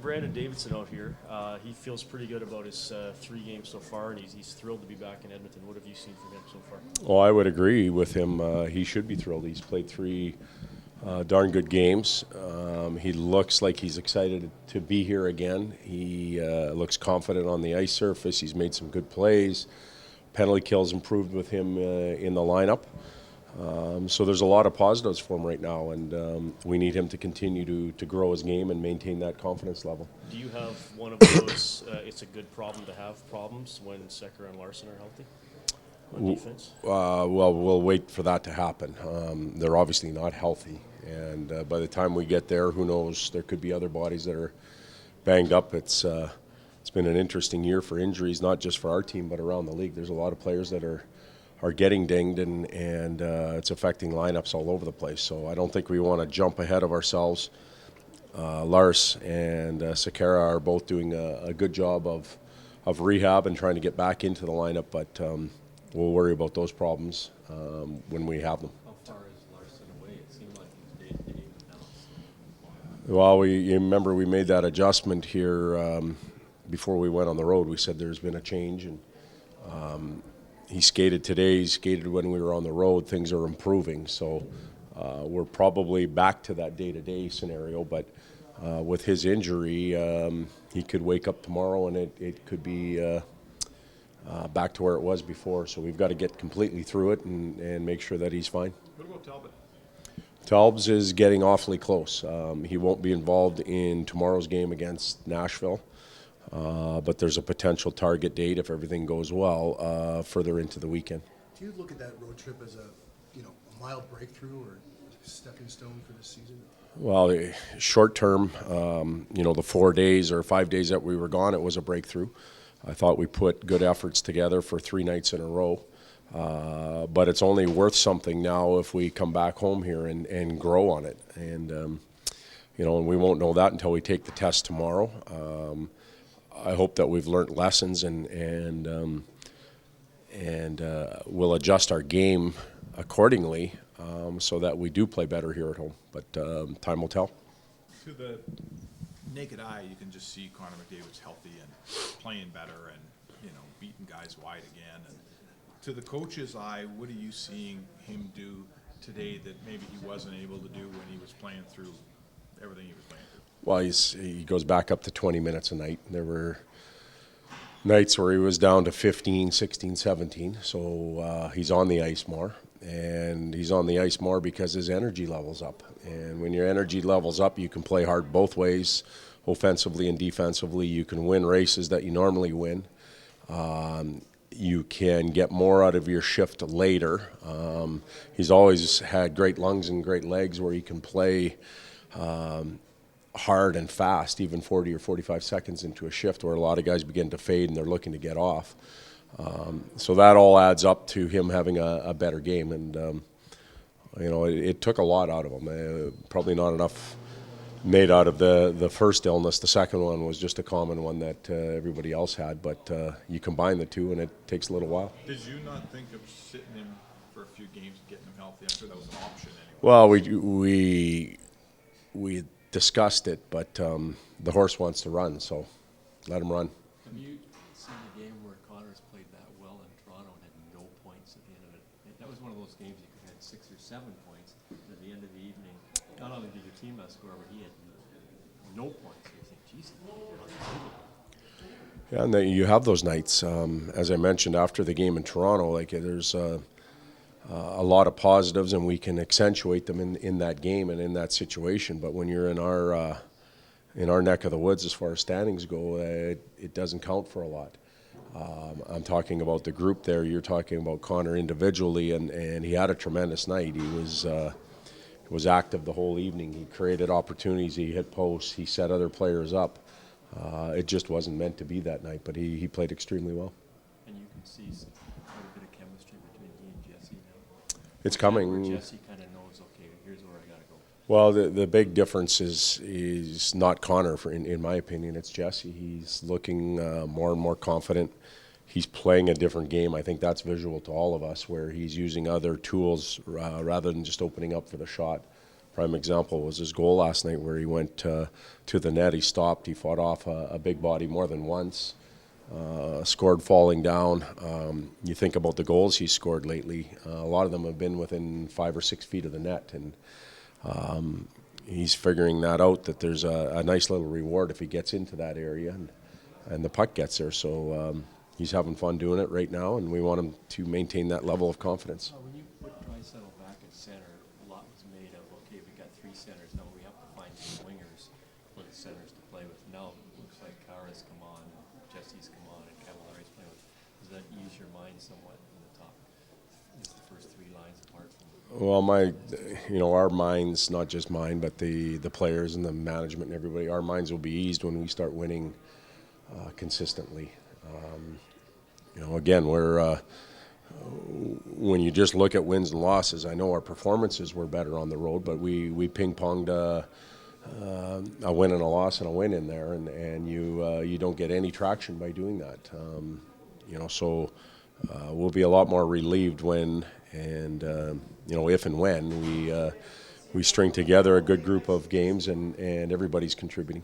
Brandon Davidson out here. He feels pretty good about his 3 games so far, and he's thrilled to be back in Edmonton. What have you seen from him so far? Well, I would agree with him. He should be thrilled. He's played 3 darn good games. He looks like he's excited to be here again. He looks confident on the ice surface. He's made some good plays. Penalty kills improved with him in the lineup. So there's a lot of positives for him right now, and we need him to continue to grow his game and maintain that confidence level. Do you have one of those, it's a good problem to have problems when Sekera and Larson are healthy on defense? Well, we'll wait for that to happen. They're obviously not healthy, and by the time we get there, who knows, there could be other bodies that are banged up. It's been an interesting year for injuries, not just for our team, but around the league. There's a lot of players that are getting dinged, and it's affecting lineups all over the place. So I don't think we want to jump ahead of ourselves. Lars and Sekera are both doing a good job of rehab and trying to get back into the lineup, but we'll worry about those problems when we have them. How far is Larson away? It seemed like he was day-to-day now. Well, you remember we made that adjustment here before we went on the road. We said there's been a change, and he skated today, he skated when we were on the road. Things are improving, so we're probably back to that day-to-day scenario, but with his injury, he could wake up tomorrow and it could be back to where it was before, so we've got to get completely through it and make sure that he's fine. What about Talbot? Talbot is getting awfully close. He won't be involved in tomorrow's game against Nashville. But there's a potential target date if everything goes well further into the weekend. Do you look at that road trip as a mild breakthrough or a stepping stone for this season? Well, short term, the 4 days or 5 days that we were gone, it was a breakthrough. I thought we put good efforts together for 3 nights in a row. But it's only worth something now if we come back home here and grow on it. And, and we won't know that until we take the test tomorrow. I hope that we've learned lessons and we'll adjust our game accordingly so that we do play better here at home. But time will tell. To the naked eye, you can just see Connor McDavid's healthy and playing better and beating guys wide again. And to the coach's eye, what are you seeing him do today that maybe he wasn't able to do when he was playing through everything he was playing through? Well, he goes back up to 20 minutes a night. There were nights where he was down to 15, 16, 17. So he's on the ice more. And he's on the ice more because his energy level's up. And when your energy level's up, you can play hard both ways, offensively and defensively. You can win races that you normally win. You can get more out of your shift later. He's always had great lungs and great legs where he can play hard and fast, even 40 or 45 seconds into a shift where a lot of guys begin to fade and they're looking to get off. So that all adds up to him having a better game. And, it took a lot out of him. Probably not enough made out of the first illness. The second one was just a common one that everybody else had. But you combine the two and it takes a little while. Did you not think of sitting him for a few games, getting him healthy? I'm sure that was an option anyway. Well, we discussed it, but the horse wants to run, so let him run. Have you seen a game where Connor's played that well in Toronto and had no points at the end of it? That was one of those games you could have 6 or 7 points. And at the end of the evening, not only did your team not score, but he had no points. You think, geez, yeah, and then you have those nights. As I mentioned after the game in Toronto, there's a lot of positives, and we can accentuate them in that game and in that situation. But when you're in our neck of the woods, as far as standings go, it doesn't count for a lot. I'm talking about the group there. You're talking about Connor individually, and he had a tremendous night. He was active the whole evening. He created opportunities. He hit posts. He set other players up. It just wasn't meant to be that night, but he played extremely well. And you can see quite a bit of chemistry between he and Jesse now. It's coming. Where Jesse kind of knows, okay, here's where I got to go. Well, the big difference is not Connor, in my opinion. It's Jesse. He's looking more and more confident. He's playing a different game. I think that's visual to all of us, where he's using other tools rather than just opening up for the shot. Prime example was his goal last night where he went to the net, he stopped, he fought off a big body more than once, scored falling down. You think about the goals he scored lately, a lot of them have been within 5 or 6 feet of the net, and he's figuring that out, that there's a nice little reward if he gets into that area and the puck gets there. So he's having fun doing it right now, and we want him to maintain that level of confidence. When you put Draisaitl back at center, a lot was made of, okay, we got 3 centers, now we have to find some wingers for the centers to play with. Now it looks like Kara's come on, and Jesse's come on, and Cavallari's playing with. Does that ease your mind somewhat in the top? Just the first 3 lines apart from. Well, our minds, not just mine, but the players and the management and everybody, our minds will be eased when we start winning consistently. Again, when you just look at wins and losses, I know our performances were better on the road, but we ping-ponged a win and a loss and a win in there, and you don't get any traction by doing that. So we'll be a lot more relieved when, and if and when we string together a good group of games and everybody's contributing.